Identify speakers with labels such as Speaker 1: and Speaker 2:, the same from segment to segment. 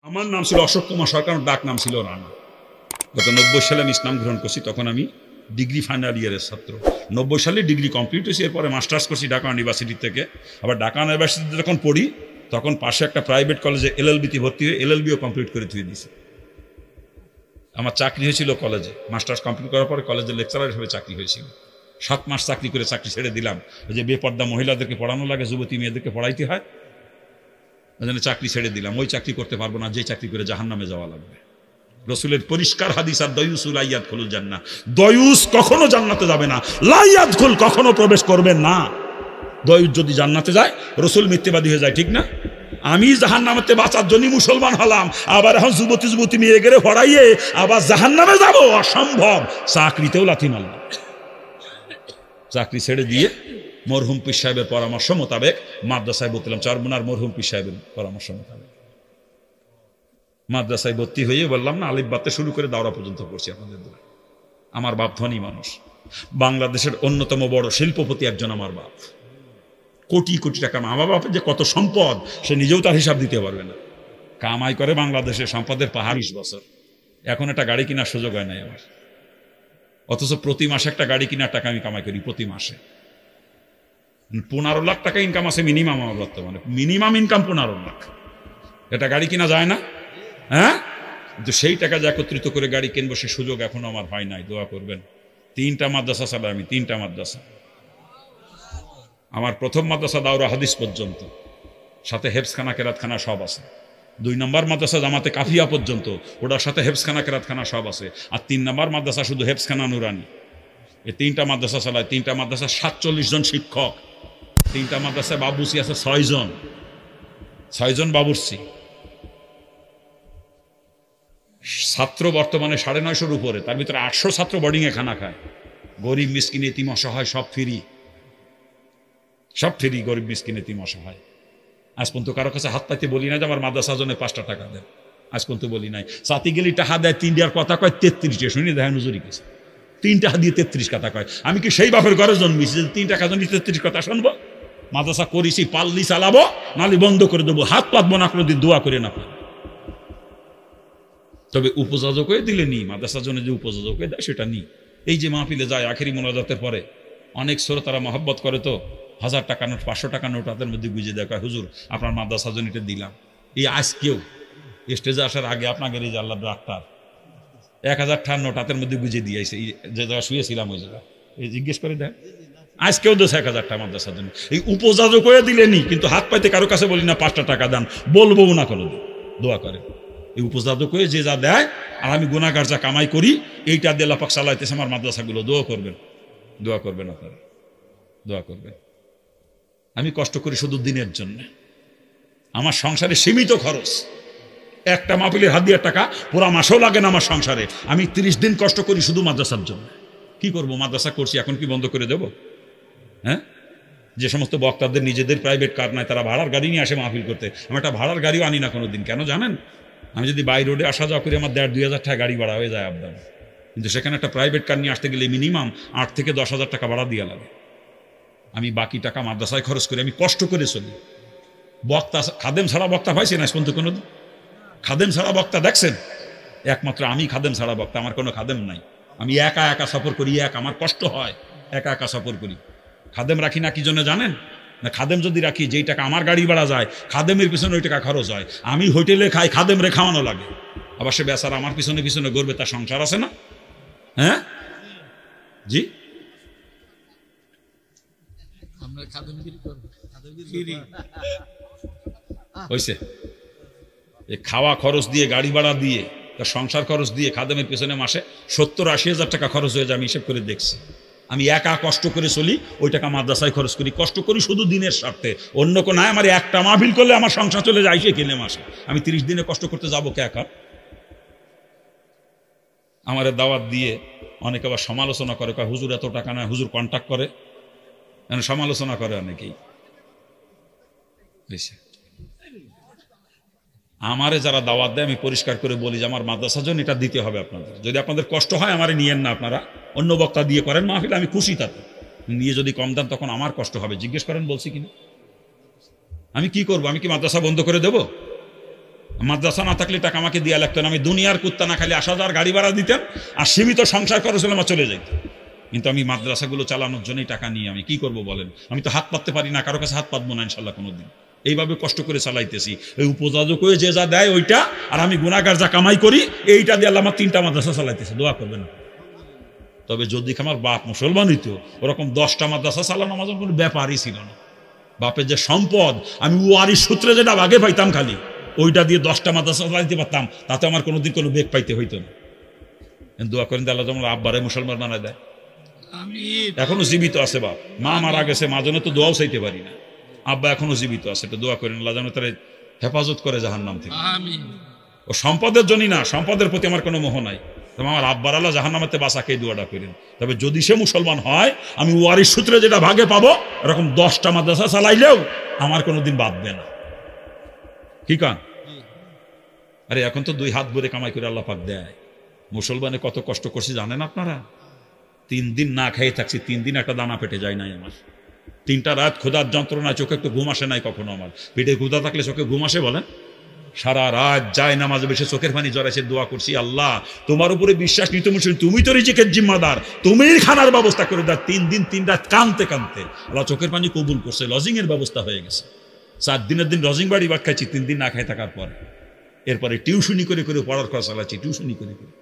Speaker 1: আমার নাম ছিল অশোক কুমার সরকার, ডাক নাম ছিল রানা। গত 90 সালে আমি ইসলাম গ্রহণ করছি, তখন আমি ডিগ্রি ফাইনাল ইয়ারের ছাত্র। 90 সালে ডিগ্রি কমপ্লিট হয়েছে, এরপরে মাস্টার্স করছি ঢাকা ইউনিভার্সিটি থেকে। আবার ঢাকা ইউনিভার্সিটিতে যখন পড়ি তখন পাশে একটা প্রাইভেট কলেজে এলএলবিতে ভর্তি হয়ে এলএলবিও কমপ্লিট করে দিয়ে দিয়েছি। আমার চাকরি হয়েছিল কলেজে, মাস্টার্স কমপ্লিট করার পরে কলেজের লেকচারার হিসেবে চাকরি হয়েছিল। 7 মাস চাকরি করে চাকরি ছেড়ে দিলাম। ওই যে বেপর্দা মহিলাদেরকে পড়ানো লাগে, যুবতী মেয়েদেরকে পড়াইতে হয়, ওই জন্য চাকরি ছেড়ে দিলাম। ওই চাকরি করতে পারবো না যে চাকরি করে জাহান্নামে যাওয়া লাগবে। রসুলের পরিষ্কার হাদিস, আর দয়ুসুল আইয়াদখুলুল জান্নাহ, দয়ুস কখনো জান্নাতে যাবে না, লা ইয়াদখুল কখনো প্রবেশ করবে না। দয়ুস যদি জান্নাতে যায়, রসুল মিথ্যাবাদী হয়ে যায়, ঠিক না? আমি জাহান্নামেতে বাঁচার জন্য মুসলমান হলাম, আবার এখন যুবতী মেয়ে গেলে পড়াইয়ে আবার জাহান্নামে যাব, অসম্ভব। চাকরিতেও লাথি মারলাম। চাকরি ছেড়ে দিয়ে মরহুম পীর সাহেবের পরামর্শ মোতাবেক মাদ্রাসায় বললাম, চরমোনার মরহুম পীর সাহেবের পরামর্শ মোতাবেক মাদ্রাসায় ভর্তি হয়ে বললাম না, আলিফ বাতে শুরু করে দাওরা পর্যন্ত পড়ছি আপনাদের দোয়া। আমার বাপ ধনী মানুষ, বাংলাদেশের অন্যতম বড় শিল্পপতি একজন আমার বাপ, কোটি কোটি টাকা। আমার বাপের যে কত সম্পদ সে নিজেও তার হিসাব দিতে পারবে না। কামাই করে বাংলাদেশের সম্পদের পাহাড় 20 বছর, এখন একটা গাড়ি কেনার সুযোগ হয় নাই আমার। অথচ প্রতি মাসে একটা গাড়ি কেনার টাকা আমি কামাই করি, প্রতি মাসে 15 লাখ টাকা ইনকাম আছে মিনিমাম আমার বর্তমানে, মিনিমাম ইনকাম 15 লাখ। এটা গাড়ি কিনা যায় না? হ্যাঁ, কিন্তু সেই টাকা যে একত্রিত করে গাড়ি কিনবো সে সুযোগ এখনো আমার হয় নাই। দোয়া করবেন। 3টা মাদ্রাসা চালাই আমি, 3টা মাদ্রাসা। আমার প্রথম মাদ্রাসা দাওরা হাদিস পর্যন্ত, সাথে হেফজখানা কেরাতখানা সব আছে। 2 নম্বর মাদ্রাসা জামাতে কাফিয়া পর্যন্ত, ওটার সাথে হেফজখানা কেরাতখানা সব আছে। আর 3 নম্বর মাদ্রাসা শুধু হেফজখানা নুরানি। এই 3টা মাদ্রাসা চালায়। 3টা মাদ্রাসা 47 জন শিক্ষক। 3টা মাদ্রাসায় বাবুসি আছে 6 জন, 6 জন বাবুর্চি। ছাত্র বর্তমানে 950-র উপরে, তার ভিতরে 800 ছাত্র বোর্ডিংয়ে খানা খায়। গরিব মিসকিন এতিম অসহায় সব ফ্রি, সব ফ্রি। গরিব মিসকিন এতিম অসহায়। আজ পর্যন্ত কারো কাছে হাত পাইতে বলি না যে আমার মাদ্রাসা জন্য 5টা টাকা দেন, আজ পর্যন্ত বলি নাই। সাথী গেলি টাকা দেয় 3টার কথা কয় 33, শুনি দেখেন হুজুরি কিছু 3 টাকা দিয়ে 33 কথা কয়। আমি কি সেই বাপের ঘরে জন্মিছি যে 3 টাকা জন্য 33 কথা শুনবো? মাদ্রাসা করেছি, পাল্লি চালাবো, নালি বন্ধ করে দেবো, হাত পাতবো না, কোনোদিন দোয়া করে না। তবে উপযোজক হয়ে দিলে নি, মাদ্রাসার জন্য যে উপযোজক হয়ে দেয় সেটা নি। এই যে মাহফিলে যায় আখেরি মোনাজাতের পরে অনেক শ্রোতারা মহব্বত করে, তো 1000 টাকা নোট 500 টাকা নোট হাতের মধ্যে গুঁজে দেয়, হুজুর আপনার মাদ্রাসার জন্য এটা দিলাম। এই আজকেও স্টেজে আসার আগে আপনাকে এই যে আল্লাহ ডাক্তার 1000 টাকার নোট হাতের মধ্যে গুঁজে দিয়েছে, যে জায়গা শুয়েছিলাম ওই জায়গা, এই জিজ্ঞেস করে দেয়। আজকেও দোষ 1000 টাকা মাদ্রাসার জন্য। এই উপযোজক হয়ে দিলে নি, কিন্তু হাত পাইতে কারো কাছে বলি না 5টা টাকা দেন, বলবো না কোনো দিন। দোয়া করে এই উপযোজক হয়ে যে যা দেয়, আর আমি গুনাহগার যা কামাই করি, এইটা দিয়ে আল্লাহ পাক চালাইতেছে আমার মাদ্রাসাগুলো। দোয়া করবেন, দোয়া করবেন আপনারা, দোয়া করবেন। আমি কষ্ট করি শুধু দিনের জন্য। আমার সংসারে সীমিত খরচ, একটা মাহফিলের হাদিয়ার টাকা পুরা মাসও লাগে না আমার সংসারে। আমি 30 দিন কষ্ট করি শুধু মাদ্রাসার জন্য। কি করব? মাদ্রাসা করছি, এখন কি বন্ধ করে দেব? হ্যাঁ, যে সমস্ত বক্তাদের নিজেদের প্রাইভেট কার নাই, তারা ভাড়ার গাড়ি নিয়ে আসে মাহফিল করতে। আমি একটা ভাড়ার গাড়িও আনি না কোনোদিন। কেন জানেন? আমি যদি বাই রোডে আসা যাওয়া করি, আমার 1500-2000 টাকা গাড়ি ভাড়া হয়ে যায় আপদান। কিন্তু সেখানে একটা প্রাইভেট কার নিয়ে আসতে গেলে মিনিমাম 8 থেকে 10,000 টাকা ভাড়া দিয়ে লাগে। আমি বাকি টাকা মাদ্রাসায় খরচ করি, আমি কষ্ট করে চলি। বক্তা খাদেম ছাড়া বক্তা পাইছি না পর্যন্ত কোনোদিন? খাদেম ছাড়া বক্তা দেখছেন? একমাত্র আমি খাদেম ছাড়া বক্তা, আমার কোনো খাদেম নাই। আমি একা একা সফর করি, আমার কষ্ট হয়, একা একা সফর করি। খাদেম রাখি না কি জন্য জানেন? না, খাদেম যদি রাখি, যেই টাকা আমার গাড়ি ভাড়া যায়, খাদেমের পিছনে ওই টাকা খরচ হয়। আমি হোটেলে খাই, খাদেম রে খাওয়ানো লাগে। আবার সে বেচারা আমার পিছনে পিছনে গড়বে, তার সংসার আছে না? হ্যাঁ জি, হয়েছে। এই খাওয়া খরচ দিয়ে, গাড়ি ভাড়া দিয়ে, তার সংসার খরচ দিয়ে খাদেমের পেছনে মাসে 70-80 হাজার টাকা খরচ হয়ে যায়। আমি হিসেব করে দেখছি। আমি একা কষ্ট করে চলি, ওই টাকা মাদ্রাসায় খরচ করি। কষ্ট করি শুধু দিনের স্বার্থে, অন্য কোনো নাই। আমার একটা মাহফিল করলে আমার সংসার চলে যায় সে কিনে মাসে। আমি 30 দিনে কষ্ট করতে যাবো কে একা? আমার দাওয়াত দিয়ে অনেকে আবার সমালোচনা করে, হুজুর এত টাকা নয়, হুজুর কন্ট্যাক্ট করে, সমালোচনা করে অনেকেই। আমারে যারা দাওয়াত দেয়, আমি পরিষ্কার করে বলি যে আমার মাদ্রাসার জন্য এটা দিতে হবে আপনাদের। যদি আপনাদের কষ্ট হয় আমারে নিয়েন না, আপনারা অন্য বক্তা দিয়ে করেন মাহফিল, আমি খুশি তাতে। নিয়ে যদি কম দেন তখন আমার কষ্ট হবে। জিজ্ঞেস করেন বলছি কিনা। আমি কি করব? আমি কি মাদ্রাসা বন্ধ করে দেব? মাদ্রাসা না থাকলে টাকা আমাকে দেওয়া লাগতো না, আমি দুনিয়ার কুত্তা না খালি 10,000 গাড়ি ভাড়া দিতেন আর সীমিত সংসার খরচ হলে আমার চলে যেত। কিন্তু আমি মাদ্রাসাগুলো চালানোর জন্যই টাকা নিয়ে আমি কি করব বলেন? আমি তো হাত পাততে পারি না, কারো কাছে হাত পাতবো না ইনশাল্লাহ কোনোদিন। এইভাবে কষ্ট করে চালাইতেছি। ওই উপযাজক হয়ে যে যা দেয় ওইটা, আর আমি গুনাহগার যা কামাই করি এইটা দিয়ে আল্লাহ আমার 3টা মাদ্রাসা চালাইতেছে। দোয়া করবেন। তবে যদি আমার বাপ মুসলমান হইতো, ওরকম 10টা মাদ্রাসা চালানো আমার কোনো ব্যাপারই ছিল না। বাপের যে সম্পদ আমি ওয়ারিশ সূত্রে যেটা ভাগে পাইতাম খালি, ওইটা দিয়ে 10টা মাদ্রাসা চালাইতে পারতাম, তাতে আমার কোনোদিন কোনো বেগ পাইতে হইতো না। দোয়া করেন আল্লাহ যেমন আব্বারে মুসলমান বানায় দেয়। এখনো জীবিত আছে বাপ, মা মারা গেছে, মা জন্য তো দোয়াও চাইতে পারি না, আব্বা এখনো জীবিত আছে, তো দোয়া করেন আল্লাহ যেন তারা হেফাজত করে জাহান্নাম থেকে। ও সম্পদের জন্যই না, সম্পদের প্রতি আমার কোনো মোহ নাই, তবে আমার আব্বার আল্লাহ জাহান্নামেতে বাঁচাকে দোয়াটা করেন। তবে যদি সে মুসলমান হয়, আমি ওয়ারিশ সূত্রে যেটা ভাগে পাবো এরকম 10টা মাদ্রাসা চালাইলেও আমার কোনোদিন বাঁধবে না। কি কান? আরে এখন তো 2 হাত ভরে কামাই করে আল্লাহ পাক দেয়। মুসলমানে কত কষ্ট করছি জানেন আপনারা? 3 দিন না খেয়ে থাকছি, 3 দিন একটা দানা পেটে যায় নাই আমার। 3টা রাত ক্ষুধার যন্ত্রণা, চোখে একটু ঘুম আসে নাই কখনো আমার। পেটে ক্ষুধা থাকলে চোখে ঘুম আসে বলেন? সারা রাত যায় নামাজে বসে চোখের পানি জড়াইছে, দোয়া করছি আল্লাহ তোমার উপরে বিশ্বাস নিতে মুসলিম, তুমি তো রিজিকের জিম্মাদার, তুমিই খানার ব্যবস্থা করে দাও। 3 দিন 3 রাত কানতে কানতে আল্লাহ চোখের পানি কবুল করছে, লজিং এর ব্যবস্থা হয়ে গেছে। 4 দিনের দিন লজিং বাড়ি ভাত খাইছি 3 দিন না খাই থাকার পর। এরপরে টিউশনি করে করে পড়ার খরচ চালাচ্ছি, টিউশনি করে করে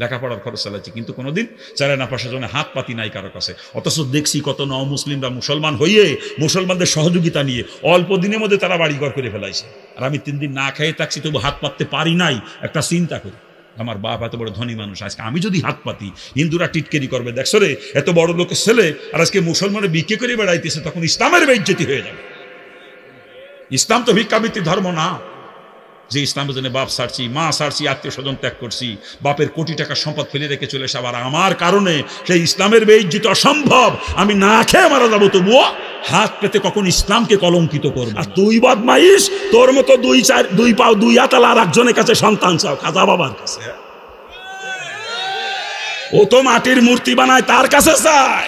Speaker 1: লেখাপড়ার খরচ চালাচ্ছি, কিন্তু কোনোদিন চারে না পাশে জন্য হাত পাতি নাই কারো কাছে। অথচ দেখছি কত মুসলিমরা মুসলমান হইয়ে মুসলমানদের সহযোগিতা নিয়ে অল্প দিনের মধ্যে তারা বাড়িঘর করে ফেলাইছে, আর আমি 3 দিন না খেয়ে থাকছি তবু হাত পাততে পারি নাই। একটা চিন্তা করি, আমার বাপ এত বড় ধনী মানুষ, আজকে আমি যদি হাত পাতি হিন্দুরা টিটকেরি করবে, দেখছো রে এত বড় লোকের ছেলে আর আজকে মুসলমানের বিক্রি করে বেড়াইতেছে, তখন ইসলামের বেইজ্জতি হয়ে যাবে। ইসলাম তো ভিক্ষাবৃত্তি ধর্ম না যে ইসলামের জন্য বাপ ছাড়ছি, মা ছাড়ছি, আত্মীয় স্বজন ত্যাগ করছি, বাপের কোটি টাকার সম্পদ ফেলে রেখে চলে এসে আবার আমার কারণে সেই ইসলামের বেইজ্জতি অসম্ভব। আমি না খেয়ে মারা যাবো, তবুও হাত পেতে কখন ইসলামকে কলঙ্কিত করবো। আর তুই বদমাইশ, তোর মতো 2 পাও 2 হাতালা আর একজনের কাছে সন্তান চাও, খাজা বাবার কাছে। ও তো মাটির মূর্তি বানায়, তার কাছে চায়।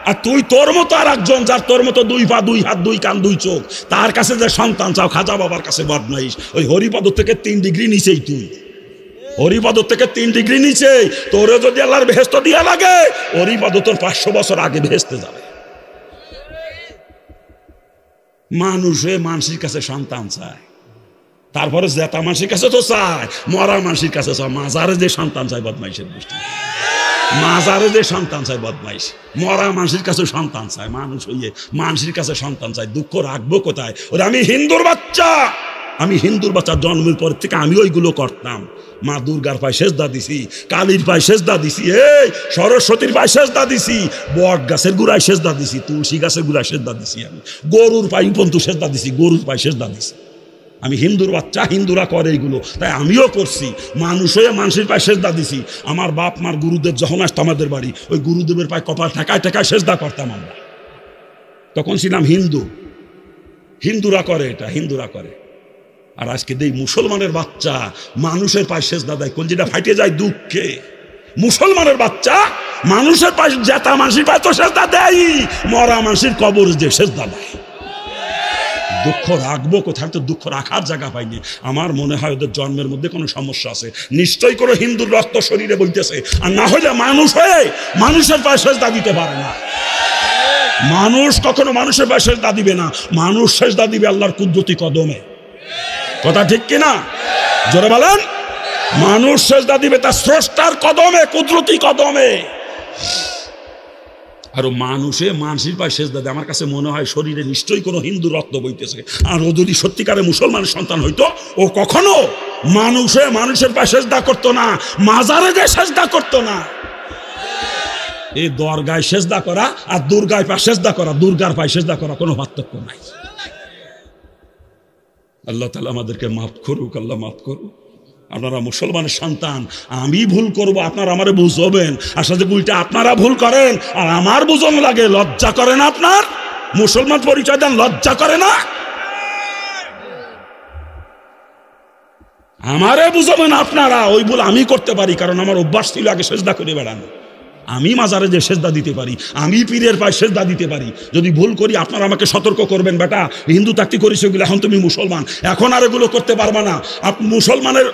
Speaker 1: আর তুই তোর মতো আর একজন, যার তোর মতো 2 পা 2 হাত 2 কান 2 চোখ, তার কাছে যে সন্তান চাও, খাজা বাবার কাছে বদমাইশ। ওই হরিপদ থেকে 3 ডিগ্রি নিচেই তুই, হরিপদ থেকে 3 ডিগ্রি নিচে। তোরে যদি আল্লাহর বেহেশত দিয়া লাগে, হরিপদ তোর 500 বছর আগে বেহেশতে যাবে। মানুষে মানুষের কাছে সন্তান চায়, তারপরে জেতা মানুষের কাছে তো চায়, মরা মানুষের কাছে চায়। মাজারে যে সন্তান চায় বদমাইশের গোষ্ঠী, মাজারে যে সন্তান চায় বদমাইশ। মরা মানুষের কাছে সন্তান চায়, মানুষ হইয়ে মানুষের কাছে সন্তান চায়। দুঃখ রাখবো কোথায়? ওরে আমি হিন্দুর বাচ্চা, আমি হিন্দুর বাচ্চা জন্মের পর থেকে আমি ওইগুলো করতাম। মা দুর্গার পায়ে সেজদা দিছি, কালীর পায়ে সেজদা দিছি, এই সরস্বতীর পায়ে সেজদা দিছি, বট গাছের গুড়ায় সেজদা দিছি, তুলসী গাছের গুড়ায় সেজদা দিছি, আমি গরুর পায়ে পর্যন্ত সেজদা দিছি, গরুর পায়ে সেজদা দিছি। আমি হিন্দুর বাচ্চা, হিন্দুরা করে এইগুলো, তাই আমিও করছি। মানুষ হয়ে মানুষের পায়ে সেজদা দিছি। আমার বাপ মার গুরুদেব যখন আসতো আমাদের বাড়ি, ওই গুরুদেবের পায়ে কপাল ঠেকায় ঠেকায় সেজদা করতাম আমরা। তখন ছিলাম হিন্দু। হিন্দুরা করে এটা, হিন্দুরা করে। আর আজকে দেই মুসলমানের বাচ্চা মানুষের পায়ে সেজদা দেয়, কোন যেটা ফাইটে যায় দুঃখে। মুসলমানের বাচ্চা মানুষের পায়ে, জেতা মানুষের পায়ে তো সেজদা দেয়, মরা মানুষের কবর যে সেজদা দেয়। দুঃখ রাখবো কোথায়? তো দুঃখ রাখার জায়গা পাইনি। আমার মনে হয় ওদের জন্মের মধ্যে কোনো সমস্যা আছে, নিশ্চয়ই কোনো হিন্দুর রক্ত শরীরে বইতেছে। আর না হলে মানুষ হয়ে মানুষের পায়ে সেজদা দিতে পারে না। মানুষ কখনো মানুষের পায়ে সেজদা দিবে না, মানুষ সেজদা দিবে আল্লাহর কুদরতি কদমে। কথা ঠিক কিনা? জোরে বলেন। মানুষ সেজদা দিবে তার স্রষ্টার কদমে, কুদরতি কদমে। আর মানুষে মানুষের পায়ে সেজদা দেয়, আমার কাছে মনে হয় শরীরে নিশ্চয়ই কোনো হিন্দু রক্ত বইতেছে। আর ও যদি সত্যিকারে মুসলমানের সন্তান হইতো, ও কখনো মানুষে মানুষের পায়ে সেজদা করতো না, মাজারে যে সেজদা করতো না। এই দরগায় সেজদা করা আর দুর্গায় পায়ে সেজদা করা, দুর্গার পায়ে সেজদা করা কোনো পার্থক্য নাই। আল্লাহ তাআলা আমাদেরকে মাফ করুক, আল্লাহ মাফ করুক। আপনারা মুসলমানের সন্তান, আমি ভুল করব, আপনারা আমারে বুঝবেন। আসলে ভুলটা আপনারা ভুল করেন আর আমার বুঝন লাগে, লজ্জা করে না? আপনার মুসলমান পরিচয় দেন, লজ্জা করে না? আমারে বুঝবেন আপনারা, ওই ভুল আমি করতে পারি, কারণ আমার অভ্যাস ছিল আগে সেজদা করে বেড়ানো।
Speaker 2: আমি মাজারে যে সেজদা দিতে পারি, আমি পীরের পায়ে সেজদা দিতে পারি। যদি ভুল করি আপনারা আমাকে সতর্ক করবেন, বেটা হিন্দু তাকতি করিস ওগুলো, এখন তুমি মুসলমান, এখন আর এগুলো করতে পারবা না। মুসলমানের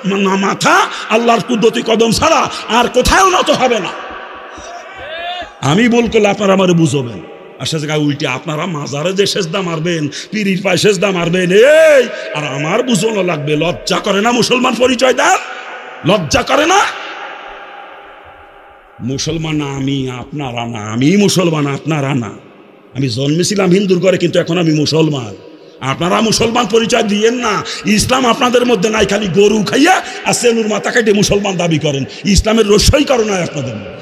Speaker 2: মাথা আল্লাহর কুদরতি কদম ছাড়া আর কোথাও নত হবে না। আমি ভুল করলে আপনারা আমার বুঝবেন। আর সে জায়গায় উল্টে আপনারা মাজারে যে সেজদা মারবেন, পীরির পায়ে সেজদা মারবেন, এই আর আমার বুঝানো লাগবে। লজ্জা করে না মুসলমান পরিচয় দেন? লজ্জা করে না? মুসলমান আমি, আপনারা না। আমি মুসলমান, আপনারা না। আমি জন্মেছিলাম হিন্দুর ঘরে, কিন্তু এখন আমি মুসলমান। আপনারা মুসলমান পরিচয় দিয়েন না। ইসলাম আপনাদের মধ্যে নাই, খালি গরু খাইয়া আর সেনুর মাথা কাটে মুসলমান দাবি করেন। ইসলামের রস্যই কারণ নাই আপনাদের মধ্যে।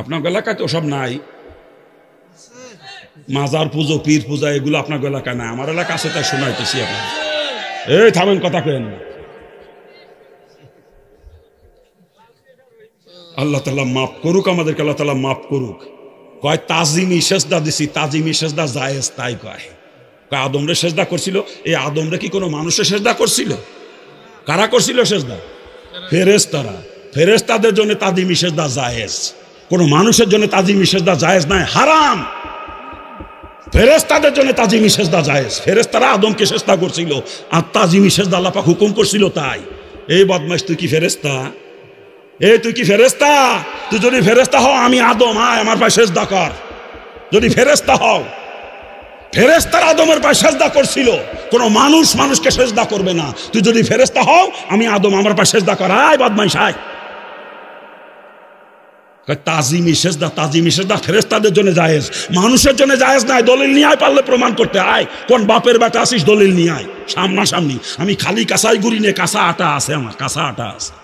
Speaker 2: আপনার এলাকায় তো সব নাই, মাজার পুজো, পীর পূজা এগুলো আপনার এলাকায় নাই। আমার এলাকা আছে, তাই শোনাইতেছি আপনার। এই থামেন, কথা কেন? আল্লাহ তাআলা মাফ করুক আমাদেরকে, আল্লাহ তাআলা মাফ করুক। কয় তাজিমি সেজদা দিছি, তাজিমি সেজদা জায়েজ, তাই কয়। আদমরে সেজদা করছিল, এই আদমরে কি কোনো মানুষের সেজদা করছিল? কারা করছিল সেজদা? ফেরেশতারা। ফেরেশতাদের জন্য তাজিমি সেজদা জায়েজ, কোন মানুষের জন্য তাজিমি সেজদা জায়েজ নাই, হারাম। ফেরেশতাদের জন্য তাজিমি সেজদা জায়েজ। ফেরেশতারা আদমকে সেজদা করছিল, আর তাজিমি সেজদা আল্লাহ পাক হুকুম করছিল তাই। এই বদমাইশ, তুই কি ফেরেশতা? এই তুই কি ফেরেশতা? তুই যদি ফেরেশতা হও, আমি আদম, আয় আমার পায়ে সেজদা কর। যদি ফেরেশতা হও, ফেরেশতারা আদমের পায়ে সেজদা করছিল, কোন মানুষ মানুষকে সেজদা করবে না। তুই যদি ফেরেশতা হও, আমি আদম, আমার পায়ে সেজদা কর। আয় বদমাইশ আয়। তাজিমি সেজদা, তাজিমি সেজদা ফেরেশতাদের জন্য জায়েজ, মানুষের জন্য জায়েজ নাই। দলিল নিয়ে আয়, পারলে প্রমাণ করতে আয়। কোন বাপের বেটা আসিস, দলিল নিয়ে আয় সামনাসামনি। আমি খালি কাঁসাই গুড়ি নে, কাঁসা আটা আছে আমার, কাঁসা আটা আছে।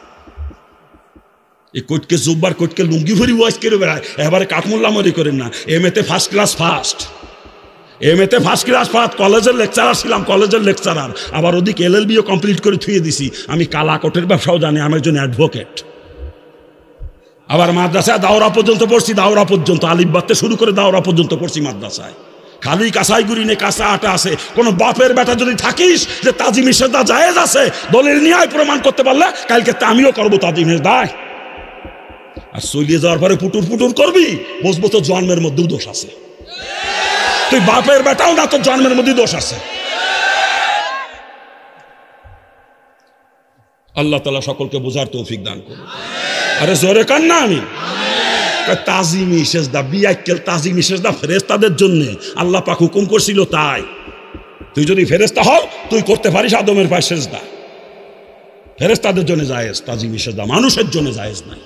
Speaker 2: এই কোটকে জুব্বার, কোটকে লুঙ্গি ভরি ওয়াজ করে বেড়ায়, এবারে কাঠমোল্লা মরি করেন না। এমএতে ফার্স্ট ক্লাস ফার্স্ট, এমএতে ফার্স্ট ক্লাস ফার্স্ট। কলেজের লেকচারার ছিলাম, কলেজের লেকচারার। আবার ওদিকে এলএলবিও কমপ্লিট করে থুয়ে দিছি। আমি কালা কোটের ব্যবসাও জানি, আমি একজন অ্যাডভোকেট। আবার মাদ্রাসায় দাওরা পর্যন্ত পড়ছি, দাওরা পর্যন্ত, আলিফ বাতে শুরু করে দাওরা পর্যন্ত পড়ছি মাদ্রাসায়। খালি কাঁসাই গুড়ি নে, কাঁসা আটা আছে। কোন বাপের বেটা যদি থাকিস যে তাজিমি সেজদা জায়েজ আছে, দলিল নিয়ে আয়, প্রমাণ করতে পারলে কালকে আমিও করবো তাজিমি সেজদা। আর চলিয়ে যাওয়ার পরে পুটুর পুটুর করবি, বুঝবো তো জন্মের মধ্যেও দোষ আছে। তুই বাপের বেটাও না, তোর জন্মের মধ্যে দোষ আছে। আল্লাহ তাআলা সকলকে বোঝার তৌফিক দান করুন। আরে জোরে কান না। আমি তাজিমি সেজদা, বিয়াক্কেল তাজিমি সেজদা ফেরেশতাদের জন্য আল্লাহ পাক হুকুম করছিল তাই। তুই যদি ফেরেশতা হও, তুই করতে পারিস আদমের পায়ে সেজদা। ফেরেশতাদের জন্য জায়েজ তাজিমি সেজদা, মানুষের জন্য জায়েজ নাই।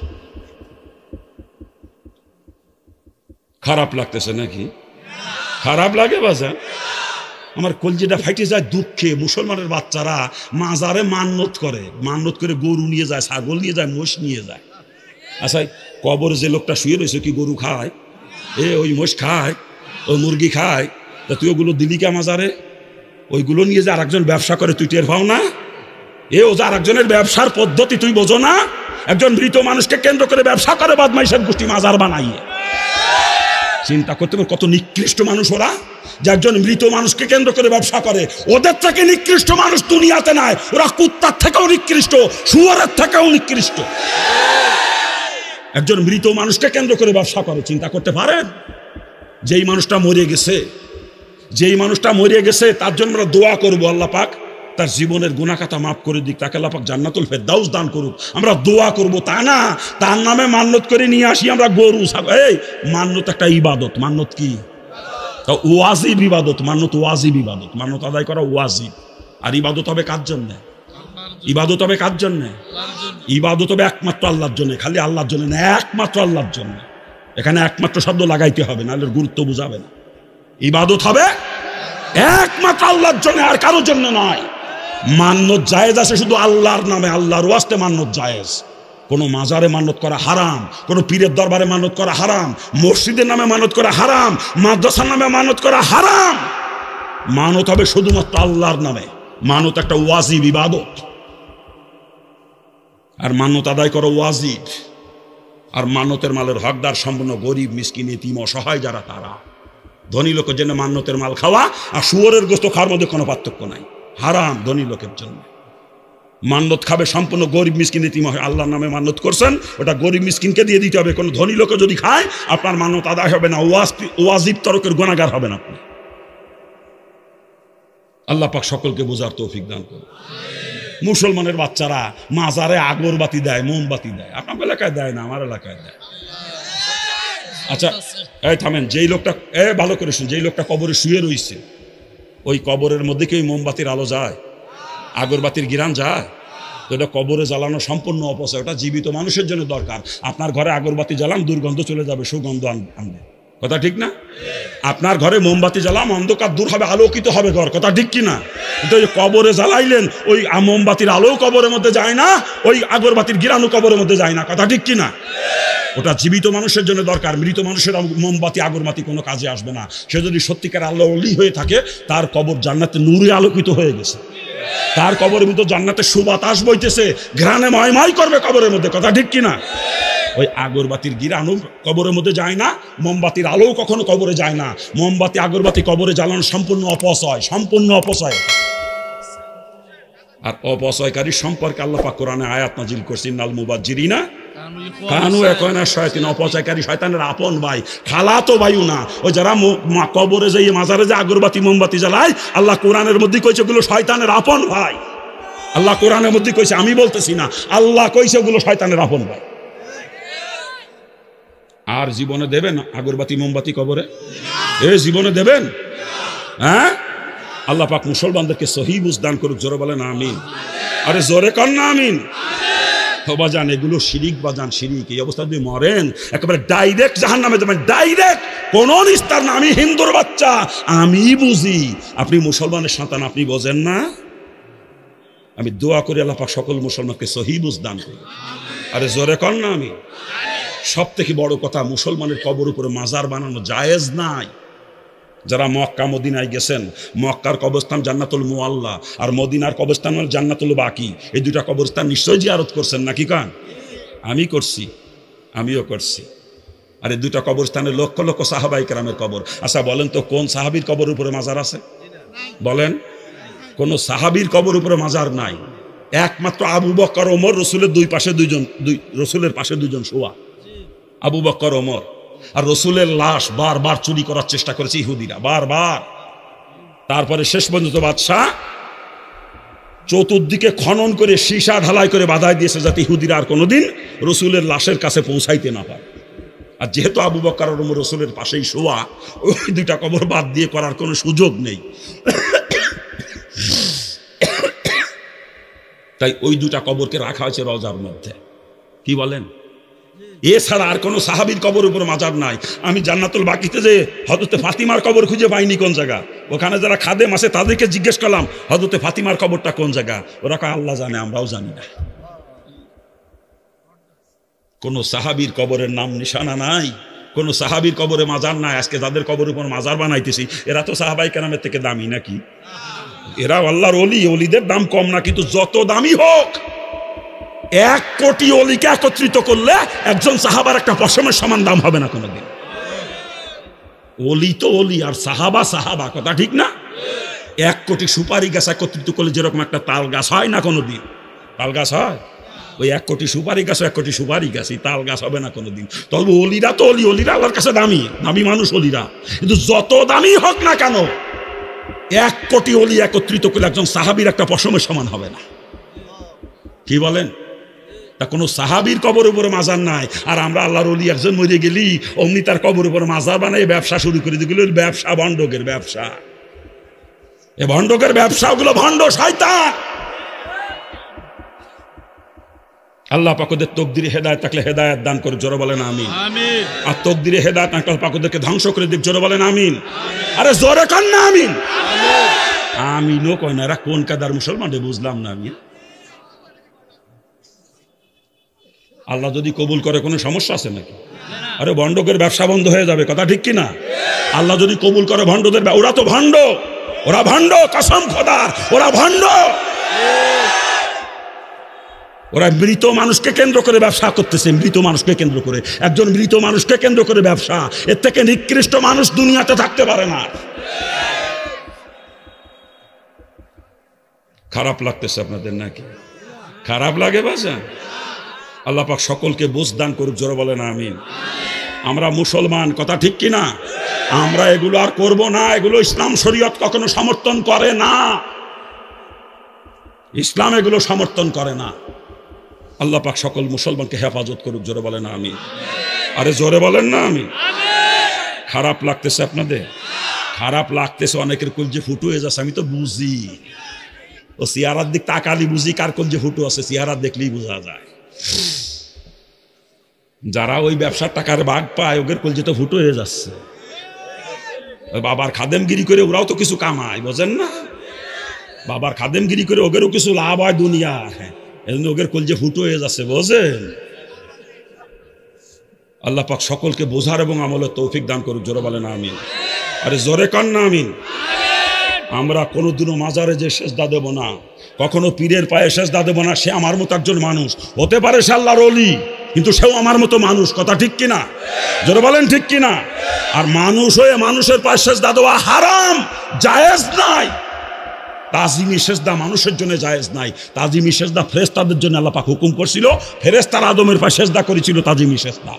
Speaker 2: খারাপ লাগতেছে নাকি? খারাপ লাগে বাজা? আমার কলজিটা ফাইটে যায় দুঃখে। মুসলমানের বাচ্চারা মাজারে মান্নত করে, মান্নত করে গরু নিয়ে যায়, ছাগল নিয়ে যায়, মোষ নিয়ে যায়। আচ্ছা, কবরে যে লোকটা শুয়ে রয়েছে, কি গরু খায়? ওই মোষ খায়, ওই মুরগি খায়। তা তুই ওগুলো দিলি কে মাজারে? ওইগুলো নিয়ে যে আরেকজন ব্যবসা করে, তুই টের পাও না? ও যে আরেকজনের ব্যবসার পদ্ধতি তুই বোঝো না? একজন মৃত মানুষকে কেন্দ্র করে ব্যবসা করে বদমাইশের গোষ্ঠী, মাজার বানাইয়ে। চিন্তা করতে পারে কত নিকৃষ্ট মানুষ ওরা, যে একজন মৃত মানুষকে কেন্দ্র করে ব্যবসা করে। ওদের থেকে নিকৃষ্ট মানুষ দুনিয়াতে নাই। ওরা কুত্তার থেকেও নিকৃষ্ট, শুয়োরের থেকেও নিকৃষ্ট। একজন মৃত মানুষকে কেন্দ্র করে ব্যবসা করে। চিন্তা করতে পারেন? যেই মানুষটা মরে গেছে, যেই মানুষটা মরে গেছে, তার জন্য আমরা দোয়া করবো, আল্লাহ পাক তার জীবনের গুনাহ খাতা মাফ করে দিক, তাকে আল্লাহ পাক জান্নাতুল ফেরদাউস দান করুক। আমরা দোয়া করব, তা না তার নামে মান্নত করে নিয়ে আসি আমরা গরু ছাগল। এই মান্নত একটা ইবাদত। মান্নত কি? ওয়াজিব ইবাদত। মান্নত ওয়াজিব ইবাদত, মান্নত আদায় করা ওয়াজিব। আর ইবাদত হবে কার জন্য? ইবাদত হবে কার জন্য? ইবাদত হবে একমাত্র আল্লাহর জন্য। খালি আল্লাহর জন্য না, একমাত্র আল্লাহর জন্য। এখানে একমাত্র শব্দ লাগাইতে হবে, নাহলে গুরুত্ব বুঝাবে না। ইবাদত হবে একমাত্র আল্লাহর জন্য, আর কারোর জন্য নয়। মান্নত জায়েজ আছে শুধু আল্লাহর নামে, আল্লাহর ওয়াস্তে মান্নত জায়েজ। কোনো মাজারে মান্নত করা হারাম, কোনো পীরের দরবারে মান্নত করা হারাম, মসজিদের নামে মান্নত করা হারাম, মাদ্রাসার নামে মান্নত করা হারাম। মানত হবে শুধুমাত্র আল্লাহর নামে। মানত একটা ওয়াজিব ইবাদত, আর মানত আদায় করা ওয়াজিব। আর মানতের মালের হকদার সম্পূর্ণ গরিব, মিসকিন, এতিম, অসহায় যারা, তারা। ধনী লোকের জন্য মান্নতের মাল খাওয়া আর শুয়োরের গোশত খাওয়ার মধ্যে কোনো পার্থক্য নাই, হারাম ধনী লোকের জন্য। মান্নত খাবে সম্পূর্ণ গরিব মিসকিন এতিম হয়। আল্লাহর নামে মান্নত করছেন, ওটা গরিব মিসকিনকে দিয়ে দিতে হবে। কোনো ধনী লোকে যদি খায় আপনার মান্নত আদায় হবে না, ওয়াজিব তরকের গুনাহগার হবেন আপনি। আল্লাহ পাক সকলকে বোঝার তৌফিক দান করুন। মুসলমানের বাচ্চারা মাজারে আগরবাতি দেয়, মোমবাতি দেয়, আপনার এলাকায় দেয় না, আমার এলাকায় দেয়। আচ্ছা এই থামেন, যেই লোকটা ভালো করে শুন, যেই লোকটা কবরে শুয়ে রয়েছে ওই কবরের মধ্যে কি ওই মোমবাতির আলো যায়, আগরবাতির গিরান যায়? তো এটা কবরে জ্বালানো সম্পূর্ণ অপচয়, ওটা জীবিত মানুষের জন্য দরকার। আপনার ঘরে আগরবাতি জ্বালান, দুর্গন্ধ চলে যাবে, সুগন্ধ আনবে, কথা ঠিক না? আপনার ঘরে মোমবাতি জ্বালাম, অন্ধকার দূর হবে, আলোকিত হবে ঘর, কথা ঠিক কি না? কিন্তু ওই কবরে জ্বালাইলেন, ওই মোমবাতির আলো কবরের মধ্যে যায় না, ওই আগরবাতির গিরানো কবরের মধ্যে যায় না, কথা ঠিক কি না? ওটা জীবিত মানুষের জন্য দরকার, মৃত মানুষের মোমবাতি আগরবাতি কোনো কাজে আসবে না। সে যদি সত্যিকার আল্লাহ ওলি হয়ে থাকে, তার কবর জান্নাতে নূরে আলোকিত হয়ে গেছে, তার কবরের মধ্যে জান্নাতে সুবাতাস বইতেছে, ঘ্রাণে ময়ময় করবে কবরের মধ্যে, কথা ঠিক কিনা? ওই আগরবাতির গিরানো কবরের মধ্যে যায় না, মোমবাতির আলোও কখনো কবরে যায় না। মোমবাতি আগরবাতি কবরে জ্বালানো সম্পূর্ণ অপচয়, সম্পূর্ণ অপচয়। আর অপচয়কারী সম্পর্কে আল্লাহ পাক কোরআনে আয়াত নাজিল করছেন, ইন্নাল মুবাজ্জিরিনা কানু ইখওয়ানা শায়াতিন। অপচয়কারী শয়তানের আপন ভাই, খালাতো ভাইও না। ওই যারা কবরে যাই মাজারে যে আগরবাতি মোমবাতি জ্বালায়, আল্লাহ কোরআনের মধ্যে কইছে ওগুলো শয়তানের আপন ভাই। আল্লাহ কোরআনের মধ্যে কইছে, আমি বলতেছি না, আল্লাহ কইছে ওগুলো শয়তানের আপন ভাই। আর জীবনে দেবেন আগরবাতি মোমবাতি কবরে? জীবনে দেবেন? হ্যাঁ, আল্লাহ পাক মুসলমানদেরকে সহি বুঝ দান করুক, জোরে বলেন আমিন। আরে জোরে কর না আমিন। বাজান এগুলো শিরিক, বাজান শিরিক। এই অবস্থা যদি মরেন একেবারে ডাইরেক্ট জাহান্নামে যাবেন, ডাইরেক্ট, কোন নিস্তার না। আমি হিন্দুর বাচ্চা, আমি বুঝি, আপনি মুসলমানের সন্তান, আপনি বোঝেন না। আমি দোয়া করি আল্লাহ পাক সকল মুসলমানকে সহি বুঝ দান করুক। আরে জোরে কর না আমি। সব থেকে বড় কথা, মুসলমানের কবর উপরে মাজার বানানো জায়েজ নাই। যারা মক্কা মদিনায় গেছেন, মক্কার কবরস্থান জান্নাতুল মুআল্লা আর মদিনার কবরস্থান জান্নাতুল বাকি, এই দুটা কবরস্থান নিশ্চয়ই জিয়ারত করছেন নাকি? কান আমি করছি, আমিও করছি। আর এই দুটা কবরস্থানে লক্ষ লক্ষ সাহাবাই কেরামের কবর। আচ্ছা বলেন তো, কোন সাহাবীর কবর উপরে মাজার আছে? বলেন, কোন সাহাবীর কবর উপরে মাজার নাই। একমাত্র আবু বকর ওমর, রসুলের দুই পাশে দুইজন, রসুলের পাশে দুইজন শোয়া, আবু বকর ওমর। আর রসুলের লাশ বারবার চুরি করার চেষ্টা করেছে ইহুদিরা, বারবার। তারপরে শেষ পর্যন্ত বাদশাহ চতুর্দিকে খনন করে সীসা ঢালাই করে বাধাই দিয়েছে, যাতে ইহুদিরা আর কোনোদিন রসুলের লাশের কাছে পৌঁছাইতে না পারে। আর যেহেতু আবু বকর আর ওমর রসুলের পাশেই শোয়া, ওই দুইটা কবর বাদ দিয়ে করার কোনো সুযোগ নেই। তাই ওই দুটা কবরকে রাখা হয়েছে রওজার মধ্যে। কি বলেন? এছাড়া আর কোনো সাহাবীর কবর উপর মাজার নাই। আমি জান্নাতুল বাকিতে যে হযরতে ফাতিমার কবর খুঁজে পাইনি কোন জায়গা। ওখানে যারা খাদেম আছে তাদেরকে জিজ্ঞেস করলাম, হযরতে ফাতিমার কবরটা কোন জায়গা? ওরা কয় আল্লাহ জানে, আমরাও জানি না। কোন সাহাবীর কবরের নাম নিশানা নাই, কোন সাহাবীর কবরে মাজার নাই। আজকে যাদের কবর উপর মাজার বানাইতেছি, এরা তো সাহাবায়ে কেরামের থেকে দামি নাকি? এরা আল্লাহর ওলি, ওলিদের দাম কম না। কিন্তু যত দামি হোক, 1 কোটি ওলিকে একত্রিত করলে একজন সাহাবার একটা পশমের সমান দাম হবে না কোনোদিন। ওলি তো ওলি, আর সাহাবা সাহাবা, কথা ঠিক না? 1 কোটি সুপারি গাছ একত্রিত করলে যেরকম একটা তাল গাছ হয় না কোনোদিন, তাল গাছ হয়? ওই 1 কোটি সুপারি গাছ, 1 কোটি সুপারি গাছ, এই তাল গাছ হবে না কোনোদিন। তবে ওলিরা তো ওলি, ওলিরা আল্লাহর কাছে দামি, দামি মানুষ ওলিরা। কিন্তু যত দামি হোক না কেন, 1 কোটি ওলি একত্রিত করলে একজন সাহাবীর একটা পশমের সমান হবে না। কি বলেন? তা কোনো সাহাবীর কবর উপরে মাজার নাই। আর আমরা আল্লাহর ওলি একজন মরে গেলি অমনি তার কবর উপরে মাজার বানাই ব্যবসা শুরু করে দিগুলো। ব্যবসা ভণ্ডকের ব্যবসা, এ ভণ্ডকের ব্যবসা, ওগুলো ভণ্ড শয়তান। আল্লাহ পাক ওদের তকদিরে হেদায়েত থাকলে হেদায়েত দান করে, জোরে বলেন আমিন। আর তকদিরে হেদায়েত না থাকলে পাক ওদেরকে ধ্বংস করে দিক, জোরে বলেন আমিন। আরে জোরে কর না আমিন। আমিনও কয় না, এরা কোন কাদার মুসলমান বুঝলাম না আমি। আল্লাহ যদি কবুল করে কোনো সমস্যা আছে নাকি? আরে ভণ্ডকের ব্যবসা বন্ধ হয়ে যাবে, কথা ঠিক কিনা? আল্লাহ যদি কবুল করে ভণ্ডদের, ওরা তো ভণ্ড, ওরা ভণ্ড, কসম খোদার, ওরা ভণ্ড। ওরা মৃত মানুষকে কেন্দ্র করে ব্যবসা করতেছে, মৃত মানুষকে কেন্দ্র করে, একজন মৃত মানুষকে কেন্দ্র করে ব্যবসা। এর থেকে নিকৃষ্ট মানুষ দুনিয়াতে থাকতে পারে না। খারাপ লাগতেছে আপনাদের নাকি? খারাপ লাগে বাজান? আল্লাহ পাক সকলকে বুঝ দান করুক, জোরে বলেন আমিন। আমরা মুসলমান, কথা ঠিক কিনা? আমরা এগুলো আর করব না, এগুলো ইসলাম শরীয়ত কখনো সমর্থন করে না, ইসলাম এগুলো সমর্থন করে না। আল্লাহ পাক সকল মুসলমানকে হেফাজত করুক, জোরে বলেন আমিন। আরে জোরে বলেন না আমিন। খারাপ লাগতেছে আপনাদের? খারাপ লাগতেছে, অনেকের কলজে ফুটো হয়ে যাচ্ছে, আমি তো বুঝি। ও চেহারার দিক তাকালি বুঝি কার কলজে ফুটো আছে, চেহারা দেখলেই বোঝা যায়। যারা ওই ব্যবসার টাকার ভাগ পায় ওদের কলজে তো ফুটো হয়ে যাচ্ছে। বাবার খাদেমগিরি করে ওরাও তো কিছু কামায়, বোঝেন না? বাবার খাদেমগিরি করে ওদেরও কিছু লাভ হয় দুনিয়া, এজন্য ওদের কলজে ফুটো হয়ে যাচ্ছে, বোঝেন? আল্লাহ পাক সকলকে বোঝার এবং আমলের তৌফিক দান করুক, জোরে বলেন আমিন। আরে জোরে কান না আমিন। আমরা কোনোদিনও মাজারে যে সেজদা দেব না, কখনো পীরের পায়ে সেজদা দেব না। সে আমার মতো একজন মানুষ হতে পারে, সে আল্লাহর ওলি, কিন্তু সেও আমার মতো মানুষ, কথা ঠিক কিনা? জোরে বলেন ঠিক কিনা? আর মানুষ হয়ে মানুষের পায়ে সেজদা দেওয়া হারাম, জায়েজ নাই। তাজিমি সেজদা মানুষের জন্য জায়েজ নাই, তাজিমি সেজদা ফেরেশতাদের জন্য আল্লাহ পাক হুকুম করছিল। ফেরেশতারা আদমের পায়ে সেজদা করেছিল, তাজিমি সেজদা।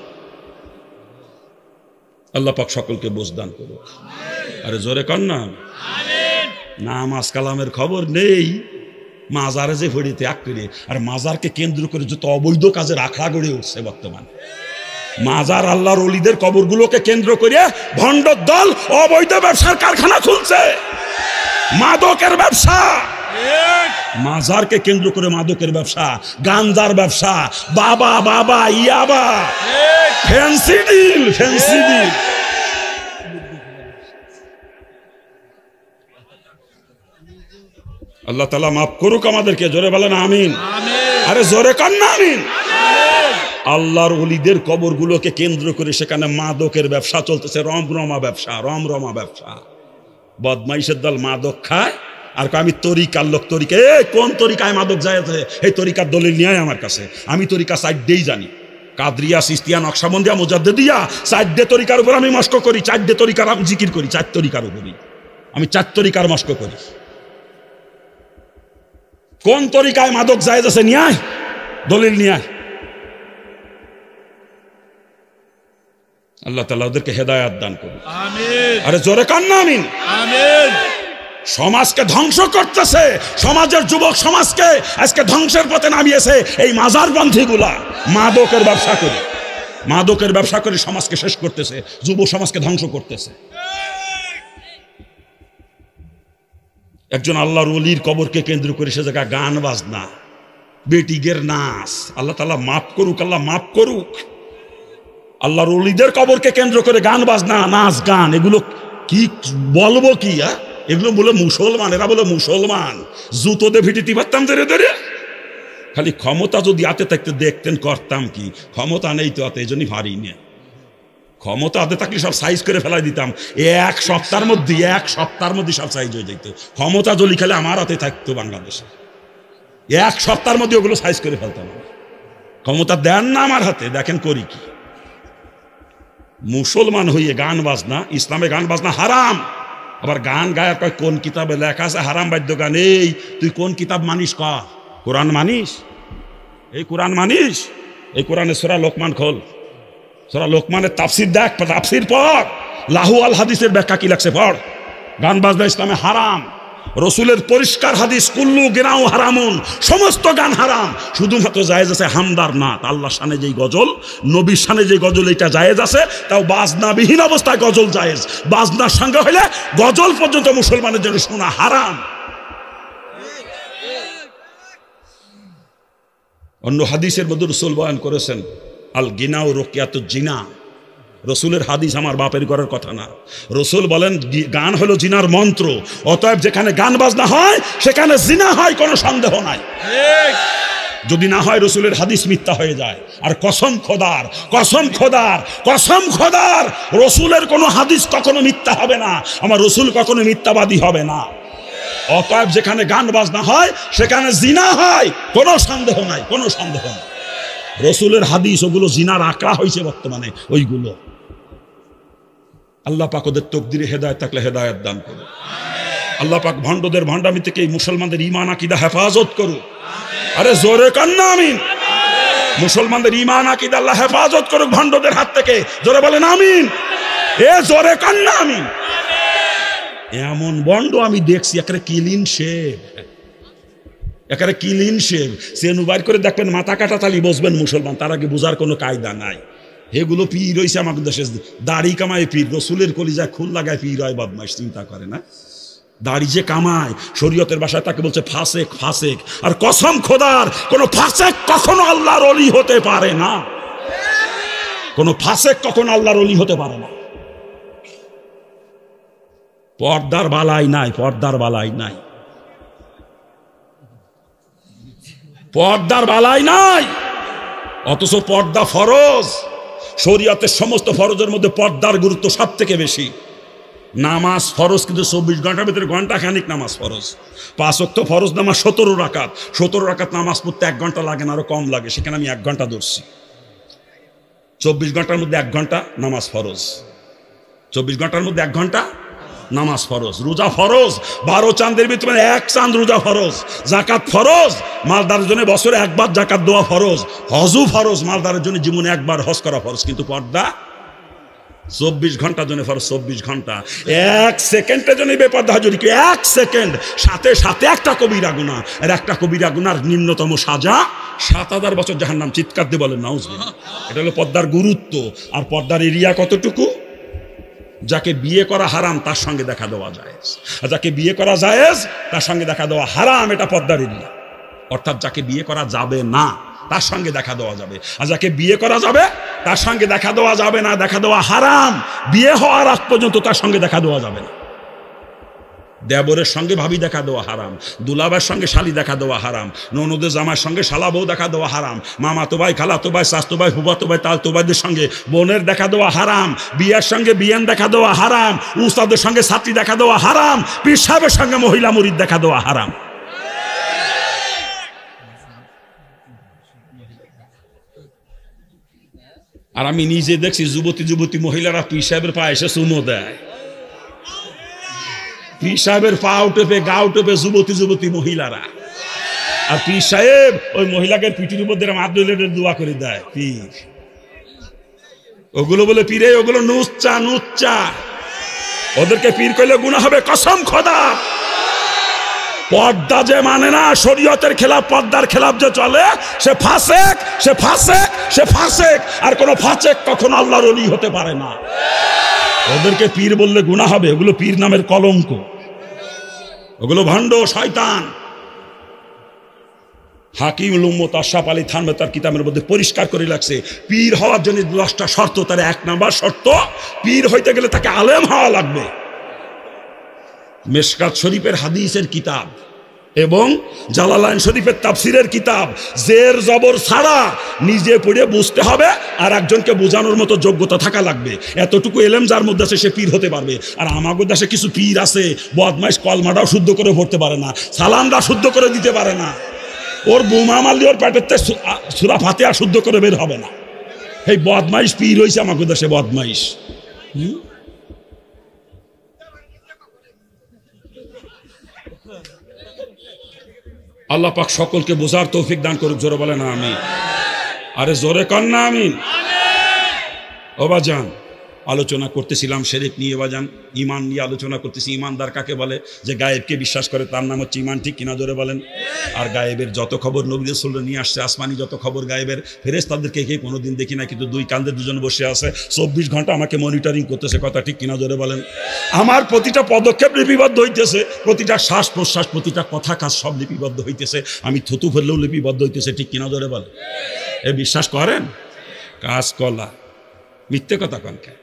Speaker 2: আল্লাহ পাক সকলকে বুঝ দান করুক। আরে জোরে কর না। নামাজ কালামের খবর নেই, মাজারে যে ফড়ি ত্যাগ করে। আর মাজারকে কেন্দ্র করে যত অবৈধ কাজের আখড়া গড়ে উঠছে বর্তমানে। মাজার আল্লাহর ওলিদের কবরগুলোকে কেন্দ্র করে ভণ্ড দল অবৈধ ব্যবসার কারখানা খুলছে, মাদকের ব্যবসা। মাজারকে কেন্দ্র করে মাদকের ব্যবসা, গাঞ্জার ব্যবসা, বাবা বাবা ইয়াবা, ফ্যান্সি ডিল, ফ্যান্সি ডিল। আল্লাহ তাআলা মাফ করুক আমাদেরকে, জোরে বলেন আমিন। আরে জোরে কান না আমিন। আল্লাহর ওলিদের কবরগুলোকে কেন্দ্র করে সেখানে মাদকের ব্যবসা চলতেছে, রমরমা ব্যবসা, রমরমা ব্যবসা। বদমাইশের দল মাদক খায় আর আমি তরিকার লোক, তরিকা কোন তরিকায় মাদক যায়, এই তরিকার দলিল নিয়ে আমার কাছে। আমি তরিকা সাইডেই জানি, কাদরিয়া, সিস্তিয়া, নকশবন্দিয়া, মুজাদ্দিদিয়া, চারটে তরিকার উপর আমি মস্ক করি, চারটে তরিকার আমি জিকির করি, 4 তরিকার উপরই আমি 4 তরিকার মস্ক করি। কোন তরিকায় মাদক জায়েজ আছে নিয়ে আয়, দলিল নিয়ে আয়। আল্লাহ তাআলা ওদেরকে হেদায়েত দান করুন, আমিন। আরে জোরে কান না আমিন। আমিন। সমাজকে ধ্বংস করতেছে, সমাজের যুবক সমাজকে আজকে ধ্বংসের পথে নামিয়েছে এই মাজারবন্ধিগুলা। মাদকের ব্যবসা করে, মাদকের ব্যবসা করে সমাজকে শেষ করতেছে, যুব সমাজকে ধ্বংস করতেছে। একজন আল্লাহর ওলির কবরকে কেন্দ্র করে সে জায়গায় গান বাজনা, বেটিগের নাচ। আল্লাহ তাআলা মাফ করুক, আল্লাহ মাফ করুক। আল্লাহর ওলিদের কবরকে কেন্দ্র করে গান বাজনা, নাচ গান, এগুলো কি বলবো কি? এগুলো বলে মুসলমান, এরা বলে মুসলমান। জুতো দিয়ে ভিটিতে পারতাম ধরে ধরে। খালি ক্ষমতা যদি হাতে থাকতে দেখতেন করতাম কি, ক্ষমতা নেই তো হাতে, এই জন্যই ভারী নিয়ে। ক্ষমতা হাতে থাকলে সব সাইজ করে ফেলাই দিতাম এক সপ্তাহের মধ্যে, এক সপ্তাহের মধ্যে সব সাইজ হয়ে যেত। ক্ষমতা যদি খেলে আমার হাতে থাকতো বাংলাদেশে, এক সপ্তাহের মধ্যে ওগুলো সাইজ করে ফেলতাম। ক্ষমতা দেন না আমার হাতে, দেখেন করি কি। মুসলমান হইয়ে গান বাজনা, ইসলামে গান বাজনা হারাম। আবার গান গায় কয় কোন কিতাবে লেখা আছে হারাম বাদ্য গান? এই তুই কোন কিতাব মানিস? কোরআন মানিস? এই কোরআন মানিস? এই কোরআনে সূরা লোকমান খোল, সূরা লোকমানের তাফসীর দেখ, তাফসীর পড়, লাহু আল হাদিসের ব্যাখ্যা কি লাগছে পড়। গান বাজনা ইসলামে হারাম। রসুলের পরিষ্কার হাদিস, কুল্লু গিনাউ হারামুন, সমস্ত গান হারাম। শুধুমাত্র জায়েজ আছে হামদার নাত, আল্লাহর শানে যেই গজল, নবীর শানে যে গজল, এটা জায়েজ আছে। তাও বাজনাবিহীন অবস্থায় গজল জায়েজ, বাজনার সঙ্গে হইলে গজল পর্যন্ত মুসলমানের জন্য শোনা হারাম। অন্য হাদিসের মধ্যে রসুল বয়ান করেছেন আল গিনাউ রুকিয়াতুজ জিনা। রসুলের হাদিস, আমার বাপের ঘরের কথা না। রসুল বলেন গান হলো জিনার মন্ত্র, অতএব যেখানে গান বাজনা হয় সেখানে জিনা হয়, কোনো সন্দেহ নাই। যদি না হয় রসুলের হাদিস মিথ্যা হয়ে যায়। আর কসম খোদার, কসম খোদার, কসম খোদার, রসুলের কোনো হাদিস কখনো মিথ্যা হবে না, আমার রসুল কখনো মিথ্যাবাদী হবে না। অতএব যেখানে গান বাজনা হয় সেখানে জিনা হয়, কোনো সন্দেহ নাই, কোনো সন্দেহ নাই। রসুলের হাদিস ওগুলো জিনার আঁকড়া হয়েছে বর্তমানে ওইগুলো। আল্লাহ পাক ওদের তকদিরে হেদায়েত থাকলে হেদায়েত দান করুন। আল্লাহ পাক ভণ্ডদের ভণ্ডামি থেকে এই মুসলমানদের ঈমান আকীদা হেফাজত করুন। আরে জোরে কান্না আমিন। মুসলমানদের ঈমান আকীদা আল্লাহ হেফাজত করুক ভণ্ডদের হাত থেকে, জোরে বলেন আমিন। এ জোরে কান্না আমিন। এমন বন্ড আমি দেখছি একেবারে ক্লিন শেভ, একেবারে ক্লিন শেভ। সেনু বাইর করে দেখবেন মাথা কাটা তালি বসবেন মুসলমান, তার আগে বোঝার কোনো কায়দা নাই। এগুলো পীর হয়েছে আমাদের দেশে, দাড়ি কামায় পীর, রসুলের কলিজায় খুন লাগায় পীর হয় বদমাইশ, চিন্তা করে না। দাড়ি যে কামায়, শরীয়তের ভাষায় তাকে বলছে ফাসেক। ফাসেক, আর কসম খোদার কোন ফাসেক কখনো আল্লাহর ওলি হতে পারে না। কোন ফাসেক কখনো আল্লাহর ওলি হতে পারে না। পর্দার বালাই নাই, পর্দার বালাই নাই, পর্দার বালাই নাই। অথচ পর্দা ফরজ। শরীয়তের সমস্ত ফরজের মধ্যে পর্দার গুরুত্ব সব থেকে বেশি। নামাজ ফরজ, কিন্তু 24 ঘন্টার ভিতরে ঘন্টা খানিক নামাজ ফরজ। 5 ওয়াক্ত ফরজ নামাজ 17 রাকাত। 17 রাকাত নামাজ পড়তে 1 ঘন্টা লাগে না, আরো কম লাগে। সেখানে আমি 1 ঘন্টা ধরছি। 24 ঘন্টার মধ্যে 1 ঘন্টা নামাজ ফরজ। 24 ঘন্টার মধ্যে 1 ঘন্টা নামাজ ফরজ। রোজা ফরজ, 12 চাঁদের ভিতরে 1 চাঁদ রোজা ফরজ। জাকাত ফরজ, মালদারের জন্য বছরে 1 বার জাকাত দেওয়া ফরজ। হজও ফরজ, মালদারের জন্য জীবনে 1 বার হজ করা ফরজ। কিন্তু পর্দা 24 ঘন্টার জন্য ফরজ। 24 ঘন্টা। 1 সেকেন্ডের জন্য বেপর্দা হাজুরি, 1 সেকেন্ড সাথে সাথে একটা কবিরা গুনাহ। আর একটা কবিরা গুনার নিম্নতম সাজা 7000 বছর জাহান্নাম। চিৎকার দিয়ে বলেন নাউজুবিল্লাহ। এটা হলো পর্দার গুরুত্ব। আর পর্দার এরিয়া কতটুকু? যাকে বিয়ে করা হারাম তার সঙ্গে দেখা দেওয়া জায়েজ, আর যাকে বিয়ে করা জায়েজ তার সঙ্গে দেখা দেওয়া হারাম। এটা পর্দার এরিয়া। অর্থাৎ যাকে বিয়ে করা যাবে না তার সঙ্গে দেখা দেওয়া যাবে, আর যাকে বিয়ে করা যাবে তার সঙ্গে দেখা দেওয়া যাবে না। দেখা দেওয়া হারাম। বিয়ে হওয়ার আগ পর্যন্ত তার সঙ্গে দেখা দেওয়া যাবে না। দেবরের সঙ্গে ভাবি দেখা দেওয়া হারাম, দুলাভাইয়ের সঙ্গে শালি দেখা দেওয়া হারাম, ননদের জামার সঙ্গে শালা বউ দেখা দেওয়া হারাম, মামাতো ভাই, খালাতো ভাই, চাচাতো ভাই, ফুফাতো ভাই, তালতো ভাইদের সঙ্গে বোনের দেখা দেওয়া হারাম, বিয়ের সঙ্গে বিয়ান দেখা দেওয়া হারাম, উস্তাদের সঙ্গে ছাত্রী দেখা দেওয়া হারাম, পীর সাহেবের সঙ্গে মহিলা মুরিদ দেখা দেওয়া হারাম। আর আমি নিজে দেখছি যুবতী যুবতী মহিলারা পীর সাহেবের পায়ে এসে চুমো দেয়। পীর সাহেবের পা উঠে গা উঠে যুবতী যুবতী মহিলারা। আর পীর সাহেব ওই মহিলাকে পিঠির উপর দিয়ে মাদুলের দোয়া করে দেয়। পীর ওগুলো বলে পীরে, ওগুলো নুচ্চা নুচ্চা। ওদেরকে পীর কইলে গুনাহ হবে কসম খোদা। পর্দা যে মানে না, শরীয়তের খেলাফ, পর্দার খেলাফ যে চলে, সে ফাসেক, সে ফাসেক, সে ফাসেক। আর কোন ফাসেক কখনো আল্লাহর ওলি হতে পারে না। ওদেরকে পীর বললে গুনাহ হবে। ওগুলো পীর নামের কলঙ্ক, ওগুলো ভণ্ড শয়তান। হাকিমুল উম্মত আশরাফ আলী থানভী তার কিতাবের মধ্যে পরিষ্কার করে লাগছে, পীর হওয়ার জন্য 10টা শর্ত। তার 1 নাম্বার শর্ত, পীর হইতে গেলে তাকে আলেম হওয়া লাগবে। মিশকাত শরীফের হাদিসের কিতাব এবং জালালাইন শরীফের তাফসিরের কিতাব জের জবর ছাড়া নিজে পড়ে বুঝতে হবে, আর একজনকে বোঝানোর মতো যোগ্যতা থাকা লাগবে। এতটুকু এলেম যার মধ্যে আছে সে পীর হতে পারবে। আর আমাদের দেশে কিছু পীর আছে, বদমাইশ, কলমাটাও শুদ্ধ করে পড়তে পারে না, সালামটা শুদ্ধ করে দিতে পারে না। ওর বোমা মারলে ওর পেটের সূরা ফাতিহা শুদ্ধ করে বের হবে না। এই বদমাইশ পীর হয়েছে আমাদের দেশে, বদমাইশ। আল্লাহ পাক সকলকে বোঝার তৌফিক দান করুক। জোরে বলেন আমিন। আরে জোরে কর না আমিন। ও বাজান, আলোচনা করতেছিলাম শিরক নিয়ে বাজান, ঈমান নিয়ে আলোচনা করতেছি। ঈমানদার কাকে বলে? যে গায়েবকে বিশ্বাস করে, তার নাম হচ্ছে ঈমান। ঠিক কিনা? জোরে বলেন। আর গায়েবের যত খবর নবী রাসূলরা নিয়ে আসছে, আসমানি যত খবর গায়েবের, ফেরেশতাদেরকে কে কোনোদিন দেখি না, কিন্তু 2 কাঁধে 2 জন বসে আছে, 24 ঘন্টা আমাকে মনিটরিং করতেছে। কথা ঠিক কিনা? জোরে বলেন। আমার প্রতিটা পদক্ষেপ লিপিবদ্ধ হইতেছে, প্রতিটা শ্বাস প্রশ্বাস, প্রতিটা কথা কাজ সব লিপিবদ্ধ হইতেছে। আমি থুতু ফেললেও লিপিবদ্ধ হইতেছে। ঠিক কিনা? জোরে বলেন। এ বিশ্বাস করেন? কাজ কলা মিথ্যে কথা কনকে।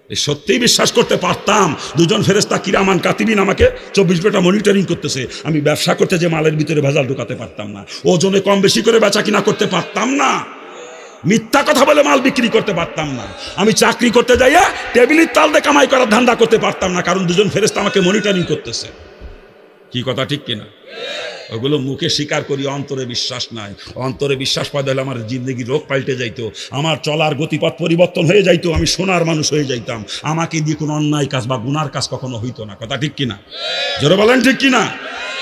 Speaker 2: সত্যিই বিশ্বাস করতে পারতাম 2 জন ফেরেশতা কিরামান কাতিবিন আমাকে 24 ঘন্টা মনিটরিং করতেছে, আমি ব্যবসা করতে যে মালের ভিতরে ভেজাল ঢোকাতে পারতাম না, ওজনে কম বেশি করে বেচা কিনা করতে পারতাম না, মিথ্যা কথা বলে মাল বিক্রি করতে পারতাম না, আমি চাকরি করতে যাইয়া টেবিলের তাল দিয়ে কামাই করার ধান্দা করতে পারতাম না, কারণ 2 জন ফেরেশতা আমাকে মনিটরিং করতেছে। কি কথা ঠিক কিনা? ওগুলো মুখে স্বীকার করি, অন্তরে বিশ্বাস নাই। অন্তরে বিশ্বাস পয়দা হলে আমার জিন্দগি রোগ পাল্টে যাইতো, আমার চলার গতিপথ পরিবর্তন হয়ে যাইতো, আমি সোনার মানুষ হয়ে যাইতাম। আমাকে দিয়ে কোনো অন্যায় কাজ বা গুনার কাজ কখনো হইতো না। কথা ঠিক কিনা? জোরে বলেন ঠিক কিনা?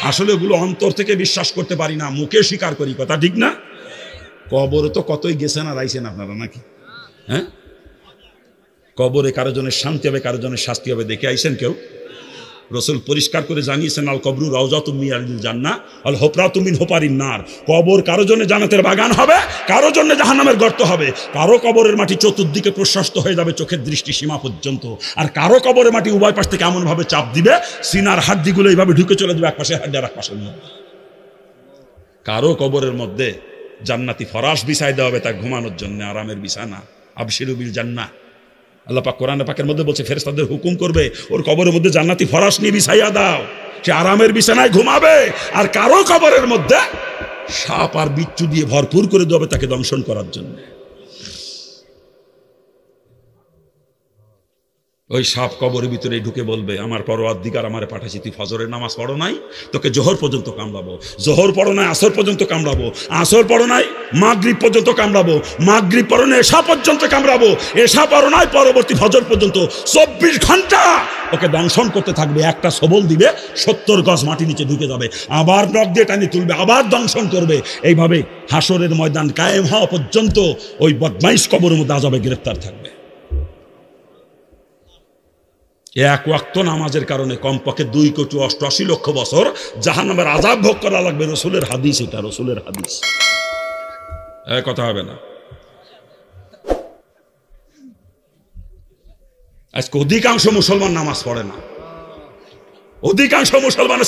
Speaker 2: আসলে ওগুলো অন্তর থেকে বিশ্বাস করতে পারি না, মুখে স্বীকার করি। কথা ঠিক না? কবরে তো কতই গেছেন আর আইছেন আপনারা নাকি? হ্যাঁ, কবরে কারো জনের শান্তি হবে, কারো জনের শাস্তি হবে, দেখে আইছেন কেউ? রসুল পরিষ্কার করে জানিয়েছেন, আল কবরু রাউজাতুম মিনাল জান্নাহ আল হুফরাতুম মিন হুফারিন নার। কবর কারো জন্য জান্নাতের বাগান হবে, কারো জন্য জাহান্নামের গর্ত হবে। কারো কবরের মাটি চতুর্দিকে প্রশস্ত হয়ে যাবে চোখের দৃষ্টি সীমা পর্যন্ত, আর কারো কবরের মাটি উভয় পাশ থেকে এমন ভাবে চাপ দিবে সিনার হাড্ডিগুলো এইভাবে ঢুকে চলে যাবে এক পাশে হাড্ডি আর এক পাশের মধ্যে। কারো কবরের মধ্যে জান্নাতি ফরাশ বিছাই দেওয়া হবে তার ঘুমানোর জন্য, আরামের বিছানা। আবশিরু বিল জান্নাহ, আল্লাহ পাক কোরআন পাকের মধ্যে বলছে ফেরেশতাদের হুকুম করবে ওর কবরের মধ্যে জান্নাতি ফরাশ নিয়ে বিছাইয়া দাও, সে আরামের বিছানায় ঘুমাবে। আর কারো কবরের মধ্যে সাপ আর বিচ্ছু দিয়ে ভরপুর করে দেবে তাকে দংশন করার জন্য। ওই সাপ কবরের ভিতরে ঢুকে বলবে, আমার পরওয়ারদিগার আমারে পাঠাইছি, তুই ফজরের নামাজ পড়ো নাই, তোকে জোহর পর্যন্ত কামড়াবো। জোহর পড়ো নাই আসর পর্যন্ত কামড়াবো। আসর পড়ো নাই মাগরিব পর্যন্ত কামড়াবো। মাগরিব পড়ো নাই এশা পর্যন্ত কামড়াবো। এশা পড়ো নাই পরবর্তী ফজর পর্যন্ত 24 ঘন্টা ওকে দংশন করতে থাকবে। একটা সবল দিবে 70 গজ মাটি নিচে ঢুকে যাবে, আবার নখ দিয়ে টানি তুলবে, আবার দংশন করবে। এইভাবে হাসরের ময়দান কায়েম হওয়া পর্যন্ত ওই বদমাইশ কবরের মধ্যে আযাবে গ্রেফতার থাকবে। এক ওয়াক্ত নামাজের কারণে কমপক্ষে 2,88,00,000 বছর জাহান্নামের আযাব ভোগ করা লাগবে। রসুলের হাদিস এটা, রসুলের হাদিস, কথা হবে না। আজকে অধিকাংশ মুসলমান নামাজ পড়ে না, অধিকাংশ মুসলমান